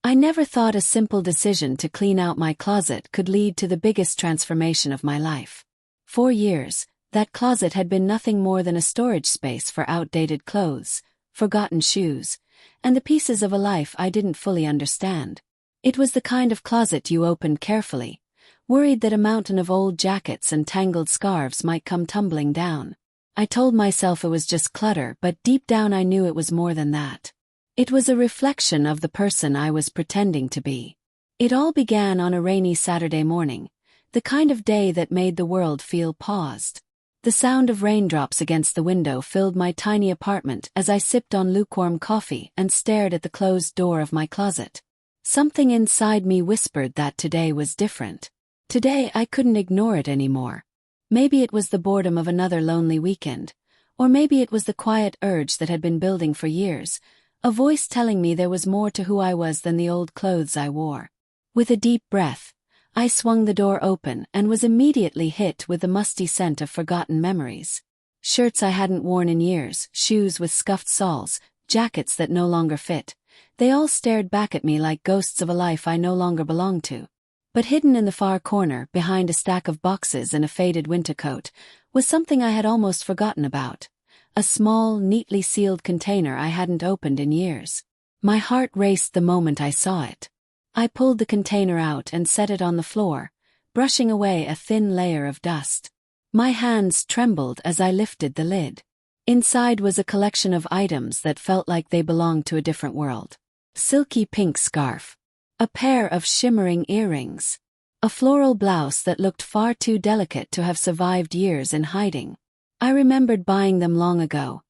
I never thought a simple decision to clean out my closet could lead to the biggest transformation of my life. For years, that closet had been nothing more than a storage space for outdated clothes, forgotten shoes, and the pieces of a life I didn't fully understand. It was the kind of closet you opened carefully, worried that a mountain of old jackets and tangled scarves might come tumbling down. I told myself it was just clutter, but deep down I knew it was more than that. It was a reflection of the person I was pretending to be. It all began on a rainy Saturday morning, the kind of day that made the world feel paused. The sound of raindrops against the window filled my tiny apartment as I sipped on lukewarm coffee and stared at the closed door of my closet. Something inside me whispered that today was different. Today I couldn't ignore it anymore. Maybe it was the boredom of another lonely weekend, or maybe it was the quiet urge that had been building for years, a voice telling me there was more to who I was than the old clothes I wore. With a deep breath, I swung the door open and was immediately hit with the musty scent of forgotten memories. Shirts I hadn't worn in years, shoes with scuffed soles, jackets that no longer fit. They all stared back at me like ghosts of a life I no longer belonged to. But hidden in the far corner, behind a stack of boxes and a faded winter coat, was something I had almost forgotten about. A small, neatly sealed container I hadn't opened in years. My heart raced the moment I saw it. I pulled the container out and set it on the floor, brushing away a thin layer of dust. My hands trembled as I lifted the lid. Inside was a collection of items that felt like they belonged to a different world. Silky pink scarf. A pair of shimmering earrings. A floral blouse that looked far too delicate to have survived years in hiding. I remembered buying them long ago,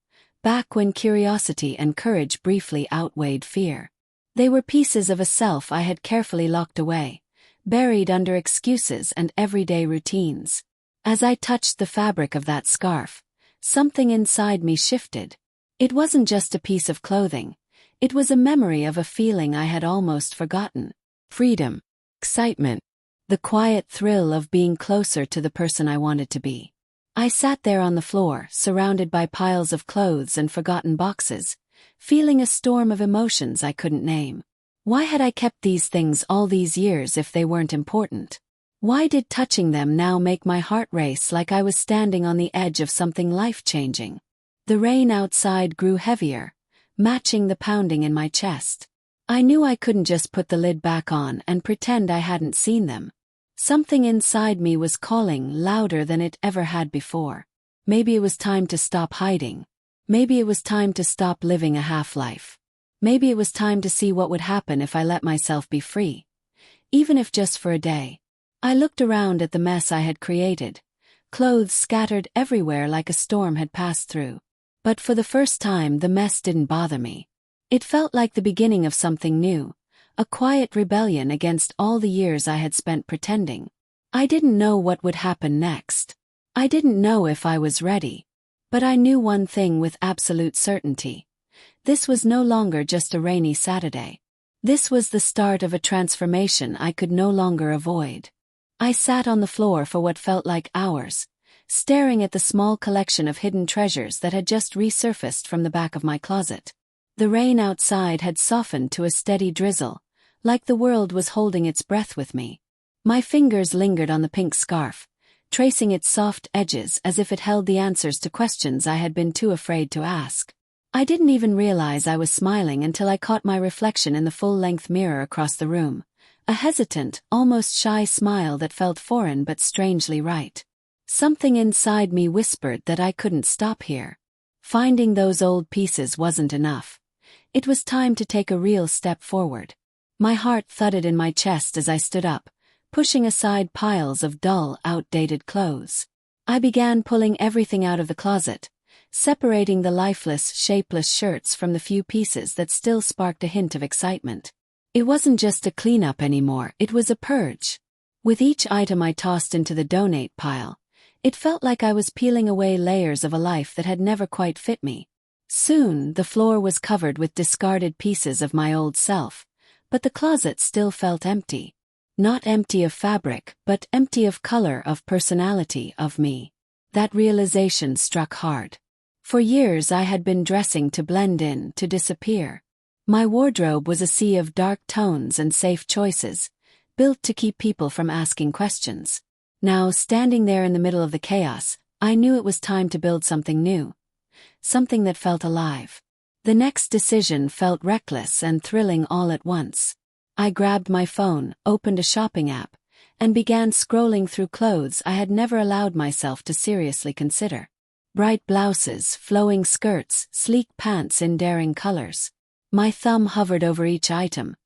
back when curiosity and courage briefly outweighed fear. They were pieces of a self I had carefully locked away, buried under excuses and everyday routines. As I touched the fabric of that scarf, something inside me shifted. It wasn't just a piece of clothing. It was a memory of a feeling I had almost forgotten. Freedom. Excitement. The quiet thrill of being closer to the person I wanted to be. I sat there on the floor, surrounded by piles of clothes and forgotten boxes, feeling a storm of emotions I couldn't name. Why had I kept these things all these years if they weren't important? Why did touching them now make my heart race like I was standing on the edge of something life-changing? The rain outside grew heavier, matching the pounding in my chest. I knew I couldn't just put the lid back on and pretend I hadn't seen them. Something inside me was calling louder than it ever had before. Maybe it was time to stop hiding. Maybe it was time to stop living a half-life. Maybe it was time to see what would happen if I let myself be free. Even if just for a day. I looked around at the mess I had created. Clothes scattered everywhere like a storm had passed through. But for the first time the mess didn't bother me. It felt like the beginning of something new. A quiet rebellion against all the years I had spent pretending. I didn't know what would happen next. I didn't know if I was ready. But I knew one thing with absolute certainty. This was no longer just a rainy Saturday. This was the start of a transformation I could no longer avoid. I sat on the floor for what felt like hours, staring at the small collection of hidden treasures that had just resurfaced from the back of my closet. The rain outside had softened to a steady drizzle, like the world was holding its breath with me. My fingers lingered on the pink scarf, tracing its soft edges as if it held the answers to questions I had been too afraid to ask. I didn't even realize I was smiling until I caught my reflection in the full-length mirror across the room, a hesitant, almost shy smile that felt foreign but strangely right. Something inside me whispered that I couldn't stop here. Finding those old pieces wasn't enough. It was time to take a real step forward. My heart thudded in my chest as I stood up, pushing aside piles of dull, outdated clothes. I began pulling everything out of the closet, separating the lifeless, shapeless shirts from the few pieces that still sparked a hint of excitement. It wasn't just a cleanup anymore, it was a purge. With each item I tossed into the donate pile, it felt like I was peeling away layers of a life that had never quite fit me. Soon, the floor was covered with discarded pieces of my old self, but the closet still felt empty. Not empty of fabric, but empty of color, of personality, of me. That realization struck hard. For years I had been dressing to blend in, to disappear. My wardrobe was a sea of dark tones and safe choices, built to keep people from asking questions. Now, standing there in the middle of the chaos, I knew it was time to build something new. Something that felt alive. The next decision felt reckless and thrilling all at once. I grabbed my phone, opened a shopping app, and began scrolling through clothes I had never allowed myself to seriously consider. Bright blouses, flowing skirts, sleek pants in daring colors. My thumb hovered over each item,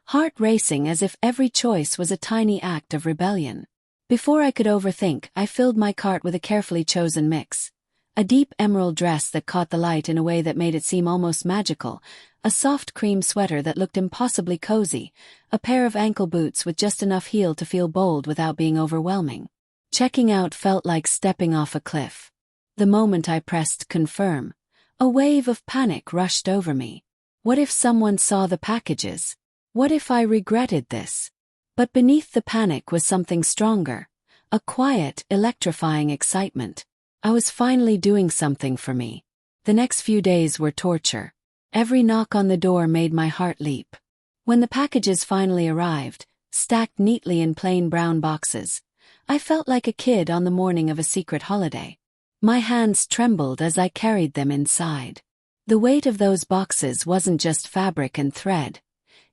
heart racing as if every choice was a tiny act of rebellion. Before I could overthink, I filled my cart with a carefully chosen mix. A deep emerald dress that caught the light in a way that made it seem almost magical, a soft cream sweater that looked impossibly cozy, a pair of ankle boots with just enough heel to feel bold without being overwhelming. Checking out felt like stepping off a cliff. The moment I pressed confirm, a wave of panic rushed over me. What if someone saw the packages? What if I regretted this? But beneath the panic was something stronger, a quiet, electrifying excitement. I was finally doing something for me. The next few days were torture. Every knock on the door made my heart leap. When the packages finally arrived, stacked neatly in plain brown boxes, I felt like a kid on the morning of a secret holiday. My hands trembled as I carried them inside. The weight of those boxes wasn't just fabric and thread.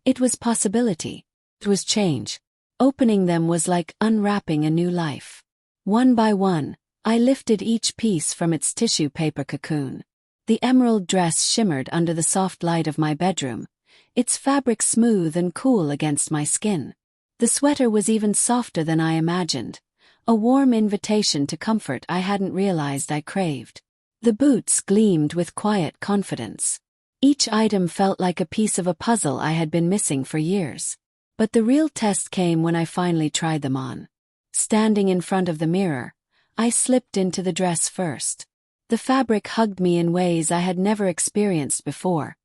It was possibility. It was change. Opening them was like unwrapping a new life. One by one, I lifted each piece from its tissue paper cocoon. The emerald dress shimmered under the soft light of my bedroom, its fabric smooth and cool against my skin. The sweater was even softer than I imagined, a warm invitation to comfort I hadn't realized I craved. The boots gleamed with quiet confidence. Each item felt like a piece of a puzzle I had been missing for years. But the real test came when I finally tried them on. Standing in front of the mirror, I slipped into the dress first. The fabric hugged me in ways I had never experienced before,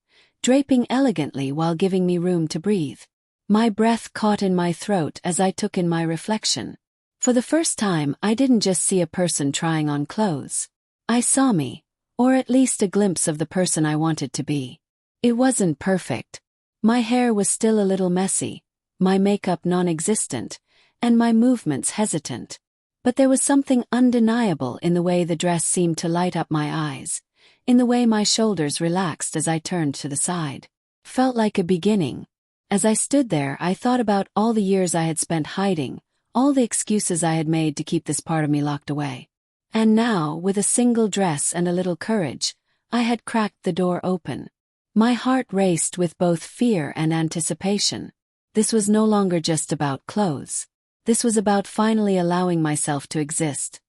draping elegantly while giving me room to breathe. My breath caught in my throat as I took in my reflection. For the first time, I didn't just see a person trying on clothes. I saw me, or at least a glimpse of the person I wanted to be. It wasn't perfect. My hair was still a little messy, my makeup non-existent, and my movements hesitant. But there was something undeniable in the way the dress seemed to light up my eyes, in the way my shoulders relaxed as I turned to the side. Felt like a beginning. As I stood there, I thought about all the years I had spent hiding, all the excuses I had made to keep this part of me locked away. And now, with a single dress and a little courage, I had cracked the door open. My heart raced with both fear and anticipation. This was no longer just about clothes. This was about finally allowing myself to exist.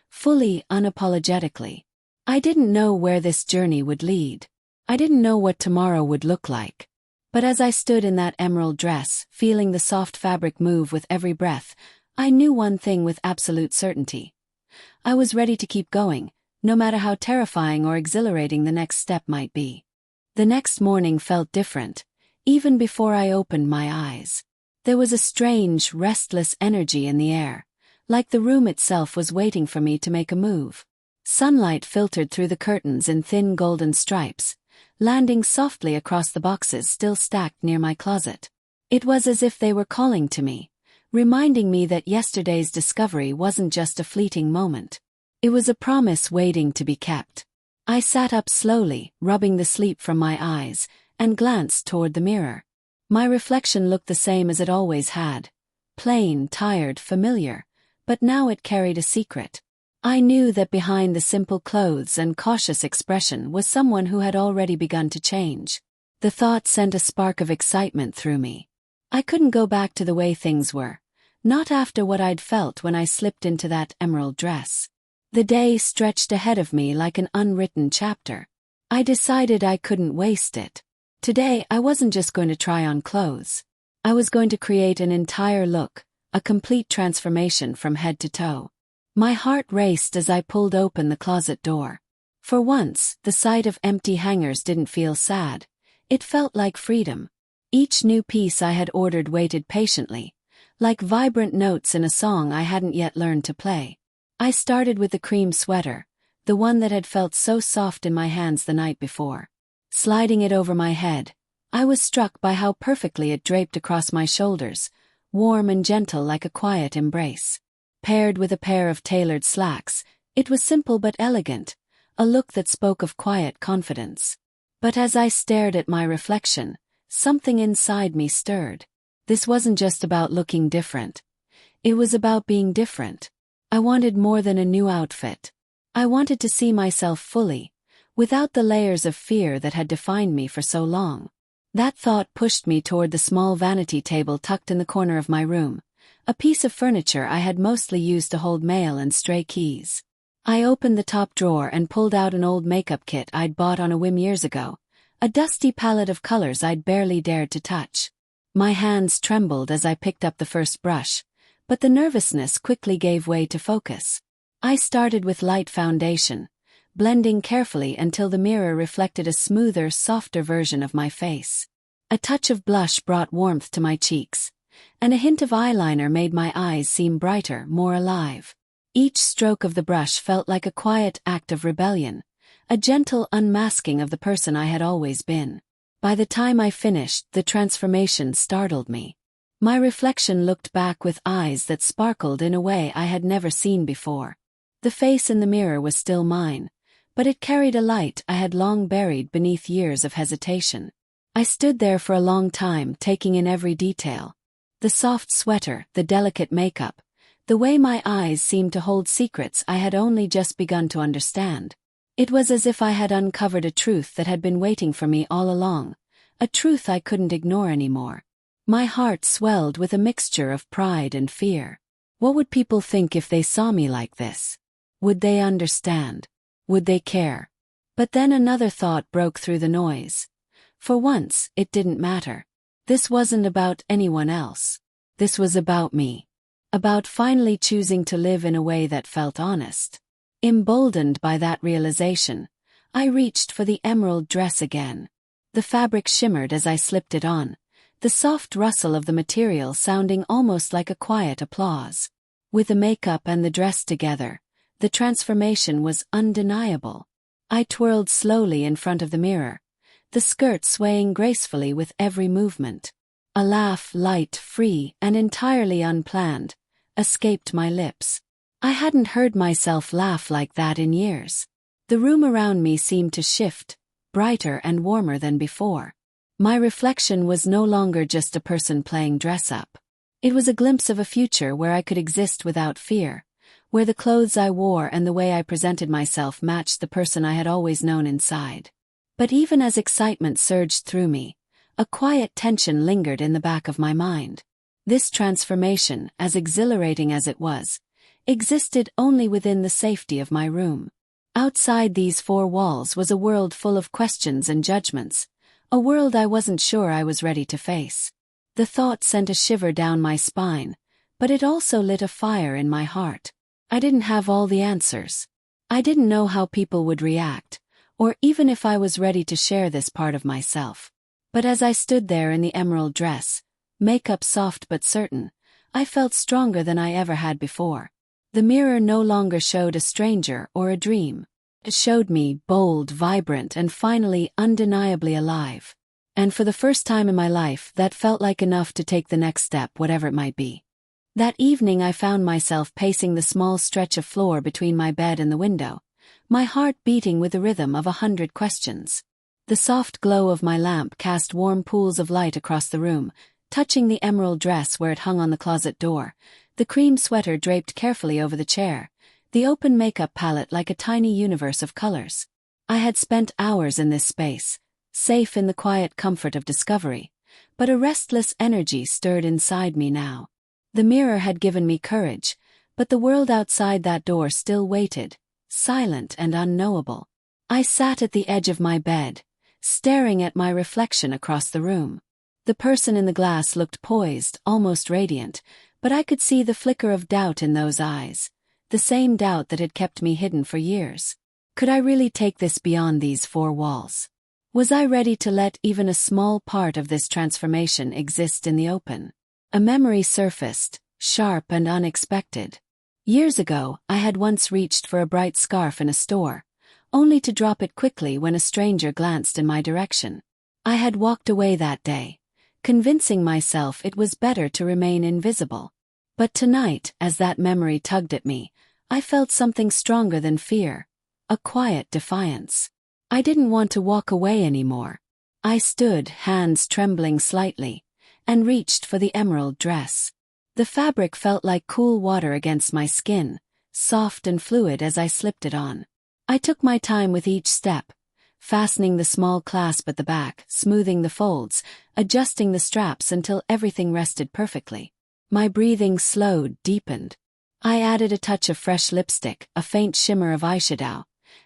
Fully, unapologetically. I didn't know where this journey would lead. I didn't know what tomorrow would look like. But as I stood in that emerald dress, feeling the soft fabric move with every breath, I knew one thing with absolute certainty. I was ready to keep going, no matter how terrifying or exhilarating the next step might be. The next morning felt different, even before I opened my eyes. There was a strange, restless energy in the air, like the room itself was waiting for me to make a move. Sunlight filtered through the curtains in thin golden stripes, landing softly across the boxes still stacked near my closet. It was as if they were calling to me, reminding me that yesterday's discovery wasn't just a fleeting moment. It was a promise waiting to be kept. I sat up slowly, rubbing the sleep from my eyes, and glanced toward the mirror. My reflection looked the same as it always had. Plain, tired, familiar, but now it carried a secret. I knew that behind the simple clothes and cautious expression was someone who had already begun to change. The thought sent a spark of excitement through me. I couldn't go back to the way things were, not after what I'd felt when I slipped into that emerald dress. The day stretched ahead of me like an unwritten chapter. I decided I couldn't waste it. Today, I wasn't just going to try on clothes. I was going to create an entire look, a complete transformation from head to toe. My heart raced as I pulled open the closet door. For once, the sight of empty hangers didn't feel sad. It felt like freedom. Each new piece I had ordered waited patiently, like vibrant notes in a song I hadn't yet learned to play. I started with the cream sweater, the one that had felt so soft in my hands the night before. Sliding it over my head, I was struck by how perfectly it draped across my shoulders, warm and gentle like a quiet embrace. Paired with a pair of tailored slacks, it was simple but elegant, a look that spoke of quiet confidence. But as I stared at my reflection, something inside me stirred. This wasn't just about looking different. It was about being different. I wanted more than a new outfit. I wanted to see myself fully, without the layers of fear that had defined me for so long. That thought pushed me toward the small vanity table tucked in the corner of my room, a piece of furniture I had mostly used to hold mail and stray keys. I opened the top drawer and pulled out an old makeup kit I'd bought on a whim years ago, a dusty palette of colors I'd barely dared to touch. My hands trembled as I picked up the first brush, but the nervousness quickly gave way to focus. I started with light foundation, blending carefully until the mirror reflected a smoother, softer version of my face. A touch of blush brought warmth to my cheeks, and a hint of eyeliner made my eyes seem brighter, more alive. Each stroke of the brush felt like a quiet act of rebellion, a gentle unmasking of the person I had always been. By the time I finished, the transformation startled me. My reflection looked back with eyes that sparkled in a way I had never seen before. The face in the mirror was still mine, but it carried a light I had long buried beneath years of hesitation. I stood there for a long time, taking in every detail. The soft sweater, the delicate makeup, the way my eyes seemed to hold secrets I had only just begun to understand. It was as if I had uncovered a truth that had been waiting for me all along, a truth I couldn't ignore anymore. My heart swelled with a mixture of pride and fear. What would people think if they saw me like this? Would they understand? Would they care? But then another thought broke through the noise. For once, it didn't matter. This wasn't about anyone else. This was about me. About finally choosing to live in a way that felt honest. Emboldened by that realization, I reached for the emerald dress again. The fabric shimmered as I slipped it on, the soft rustle of the material sounding almost like a quiet applause. With the makeup and the dress together, the transformation was undeniable. I twirled slowly in front of the mirror, the skirt swaying gracefully with every movement. A laugh, light, free, and entirely unplanned, escaped my lips. I hadn't heard myself laugh like that in years. The room around me seemed to shift, brighter and warmer than before. My reflection was no longer just a person playing dress-up. It was a glimpse of a future where I could exist without fear, where the clothes I wore and the way I presented myself matched the person I had always known inside. But even as excitement surged through me, a quiet tension lingered in the back of my mind. This transformation, as exhilarating as it was, existed only within the safety of my room. Outside these four walls was a world full of questions and judgments, a world I wasn't sure I was ready to face. The thought sent a shiver down my spine, but it also lit a fire in my heart. I didn't have all the answers. I didn't know how people would react, or even if I was ready to share this part of myself. But as I stood there in the emerald dress, makeup soft but certain, I felt stronger than I ever had before. The mirror no longer showed a stranger or a dream. It showed me bold, vibrant, and finally undeniably alive. And for the first time in my life, that felt like enough to take the next step, whatever it might be. That evening I found myself pacing the small stretch of floor between my bed and the window, my heart beating with the rhythm of 100 questions. The soft glow of my lamp cast warm pools of light across the room, touching the emerald dress where it hung on the closet door, the cream sweater draped carefully over the chair, the open makeup palette like a tiny universe of colors. I had spent hours in this space, safe in the quiet comfort of discovery, but a restless energy stirred inside me now. The mirror had given me courage, but the world outside that door still waited, silent and unknowable. I sat at the edge of my bed, staring at my reflection across the room. The person in the glass looked poised, almost radiant, but I could see the flicker of doubt in those eyes, the same doubt that had kept me hidden for years. Could I really take this beyond these four walls? Was I ready to let even a small part of this transformation exist in the open? A memory surfaced, sharp and unexpected. Years ago, I had once reached for a bright scarf in a store, only to drop it quickly when a stranger glanced in my direction. I had walked away that day, convincing myself it was better to remain invisible. But tonight, as that memory tugged at me, I felt something stronger than fear, a quiet defiance. I didn't want to walk away anymore. I stood, hands trembling slightly, and reached for the emerald dress. The fabric felt like cool water against my skin, soft and fluid as I slipped it on. I took my time with each step, fastening the small clasp at the back, smoothing the folds, adjusting the straps until everything rested perfectly. My breathing slowed, deepened. I added a touch of fresh lipstick, a faint shimmer of eyeshadow,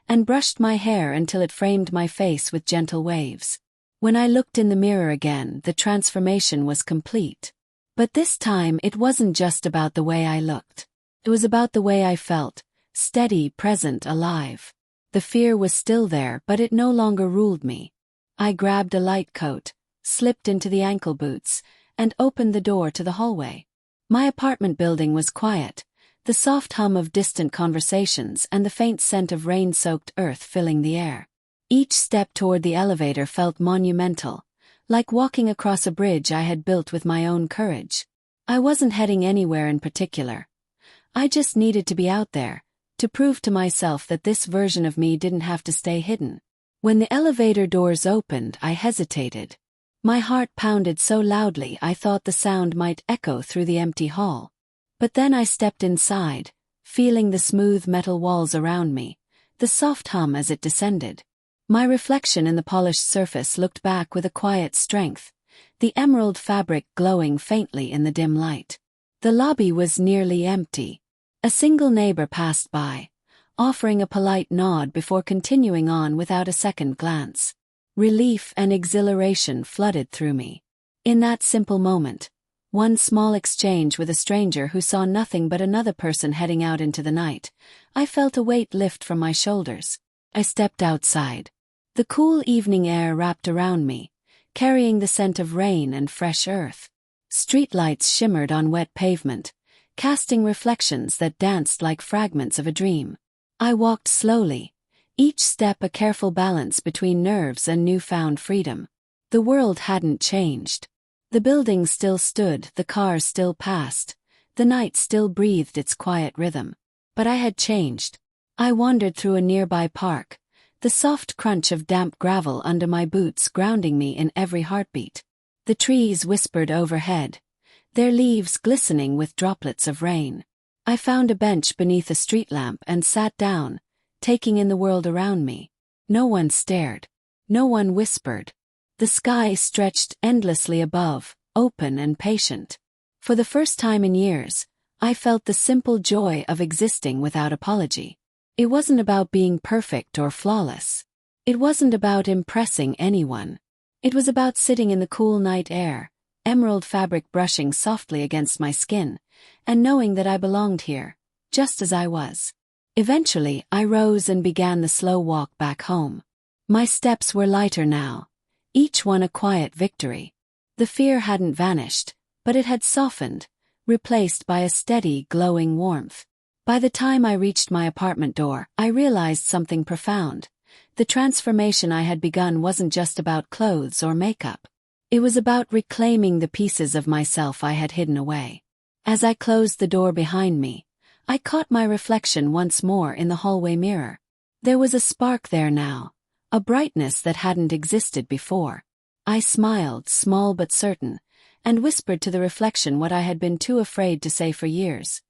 and brushed my hair until it framed my face with gentle waves. When I looked in the mirror again, the transformation was complete. But this time it wasn't just about the way I looked. It was about the way I felt, steady, present, alive. The fear was still there, but it no longer ruled me. I grabbed a light coat, slipped into the ankle boots, and opened the door to the hallway. My apartment building was quiet, the soft hum of distant conversations and the faint scent of rain-soaked earth filling the air. Each step toward the elevator felt monumental, like walking across a bridge I had built with my own courage. I wasn't heading anywhere in particular. I just needed to be out there, to prove to myself that this version of me didn't have to stay hidden. When the elevator doors opened, I hesitated. My heart pounded so loudly I thought the sound might echo through the empty hall. But then I stepped inside, feeling the smooth metal walls around me, the soft hum as it descended. My reflection in the polished surface looked back with a quiet strength, the emerald fabric glowing faintly in the dim light. The lobby was nearly empty. A single neighbor passed by, offering a polite nod before continuing on without a second glance. Relief and exhilaration flooded through me. In that simple moment, one small exchange with a stranger who saw nothing but another person heading out into the night, I felt a weight lift from my shoulders. I stepped outside. The cool evening air wrapped around me, carrying the scent of rain and fresh earth. Streetlights shimmered on wet pavement, casting reflections that danced like fragments of a dream. I walked slowly, each step a careful balance between nerves and newfound freedom. The world hadn't changed. The buildings still stood, the cars still passed, the night still breathed its quiet rhythm. But I had changed. I wandered through a nearby park, the soft crunch of damp gravel under my boots grounding me in every heartbeat. The trees whispered overhead, their leaves glistening with droplets of rain. I found a bench beneath a street lamp and sat down, taking in the world around me. No one stared. No one whispered. The sky stretched endlessly above, open and patient. For the first time in years, I felt the simple joy of existing without apology. It wasn't about being perfect or flawless. It wasn't about impressing anyone. It was about sitting in the cool night air, emerald fabric brushing softly against my skin, and knowing that I belonged here, just as I was. Eventually, I rose and began the slow walk back home. My steps were lighter now, each one a quiet victory. The fear hadn't vanished, but it had softened, replaced by a steady, glowing warmth. By the time I reached my apartment door, I realized something profound. The transformation I had begun wasn't just about clothes or makeup. It was about reclaiming the pieces of myself I had hidden away. As I closed the door behind me, I caught my reflection once more in the hallway mirror. There was a spark there now, a brightness that hadn't existed before. I smiled, small but certain, and whispered to the reflection what I had been too afraid to say for years.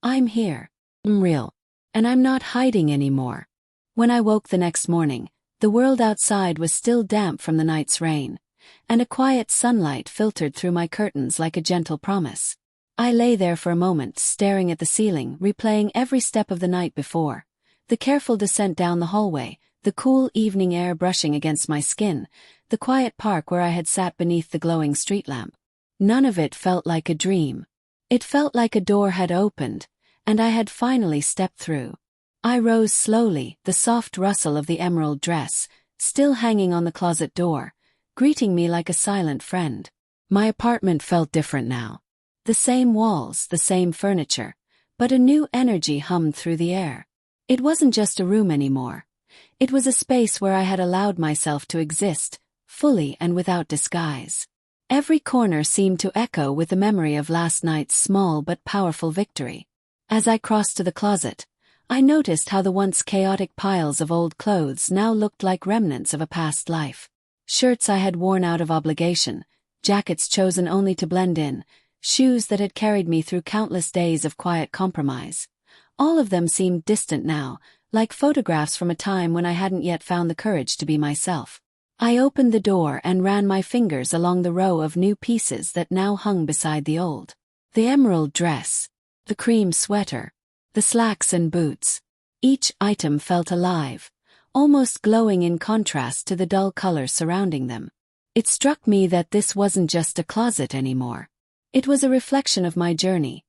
I'm here. I'm real. And I'm not hiding anymore. When I woke the next morning, the world outside was still damp from the night's rain, and a quiet sunlight filtered through my curtains like a gentle promise. I lay there for a moment, staring at the ceiling, replaying every step of the night before. The careful descent down the hallway, the cool evening air brushing against my skin, the quiet park where I had sat beneath the glowing street lamp. None of it felt like a dream. It felt like a door had opened, and I had finally stepped through. I rose slowly, the soft rustle of the emerald dress, still hanging on the closet door, greeting me like a silent friend. My apartment felt different now. The same walls, the same furniture, but a new energy hummed through the air. It wasn't just a room anymore. It was a space where I had allowed myself to exist, fully and without disguise. Every corner seemed to echo with the memory of last night's small but powerful victory. As I crossed to the closet, I noticed how the once chaotic piles of old clothes now looked like remnants of a past life. Shirts I had worn out of obligation, jackets chosen only to blend in, shoes that had carried me through countless days of quiet compromise. All of them seemed distant now, like photographs from a time when I hadn't yet found the courage to be myself. I opened the door and ran my fingers along the row of new pieces that now hung beside the old. The emerald dress, the cream sweater, the slacks and boots. Each item felt alive, almost glowing in contrast to the dull colors surrounding them. It struck me that this wasn't just a closet anymore. It was a reflection of my journey,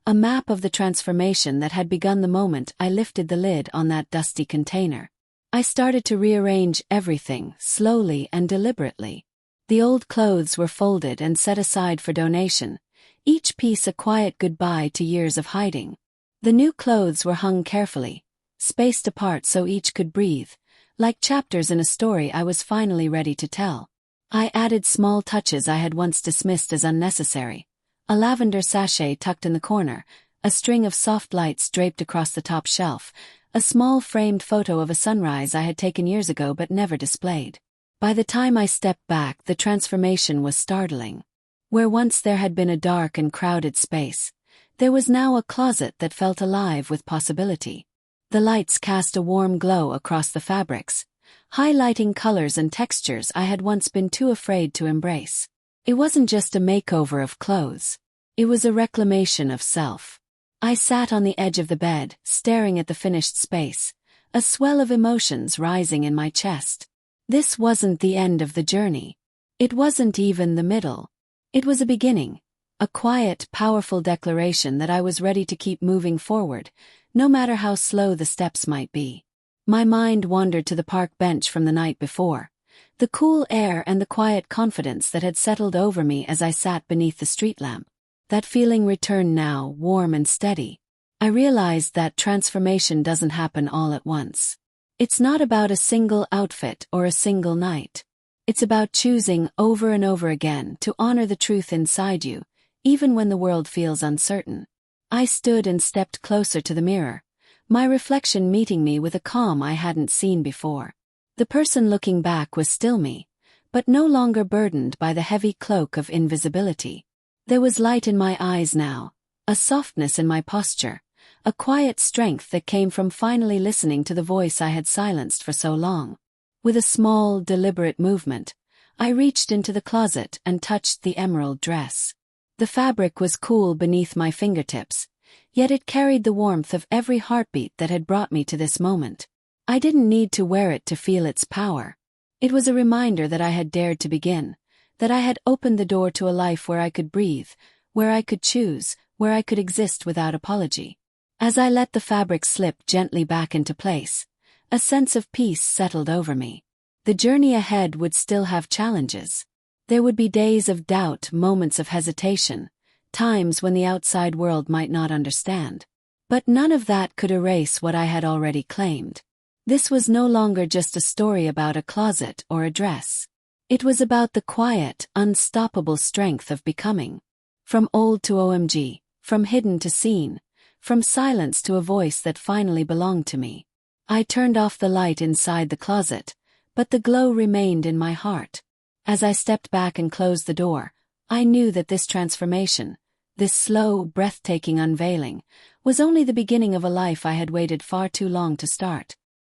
a map of the transformation that had begun the moment I lifted the lid on that dusty container. I started to rearrange everything, slowly and deliberately. The old clothes were folded and set aside for donation, each piece a quiet goodbye to years of hiding. The new clothes were hung carefully, spaced apart so each could breathe, like chapters in a story I was finally ready to tell. I added small touches I had once dismissed as unnecessary. A lavender sachet tucked in the corner, a string of soft lights draped across the top shelf, a small framed photo of a sunrise I had taken years ago but never displayed. By the time I stepped back, the transformation was startling. Where once there had been a dark and crowded space, there was now a closet that felt alive with possibility. The lights cast a warm glow across the fabrics, highlighting colors and textures I had once been too afraid to embrace. It wasn't just a makeover of clothes. It was a reclamation of self. I sat on the edge of the bed, staring at the finished space, a swell of emotions rising in my chest. This wasn't the end of the journey. It wasn't even the middle. It was a beginning, a quiet, powerful declaration that I was ready to keep moving forward, no matter how slow the steps might be. My mind wandered to the park bench from the night before, the cool air and the quiet confidence that had settled over me as I sat beneath the street lamp. That feeling returned now, warm and steady. I realized that transformation doesn't happen all at once. It's not about a single outfit or a single night. It's about choosing over and over again to honor the truth inside you, even when the world feels uncertain. I stood and stepped closer to the mirror, my reflection meeting me with a calm I hadn't seen before. The person looking back was still me, but no longer burdened by the heavy cloak of invisibility. There was light in my eyes now, a softness in my posture, a quiet strength that came from finally listening to the voice I had silenced for so long. With a small, deliberate movement, I reached into the closet and touched the emerald dress. The fabric was cool beneath my fingertips, yet it carried the warmth of every heartbeat that had brought me to this moment. I didn't need to wear it to feel its power. It was a reminder that I had dared to begin, that I had opened the door to a life where I could breathe, where I could choose, where I could exist without apology. As I let the fabric slip gently back into place, a sense of peace settled over me. The journey ahead would still have challenges. There would be days of doubt, moments of hesitation, times when the outside world might not understand. But none of that could erase what I had already claimed. This was no longer just a story about a closet or a dress. It was about the quiet, unstoppable strength of becoming. From old to OMG, from hidden to seen, from silence to a voice that finally belonged to me. I turned off the light inside the closet, but the glow remained in my heart. As I stepped back and closed the door, I knew that this transformation, this slow, breathtaking unveiling, was only the beginning of a life I had waited far too long to start.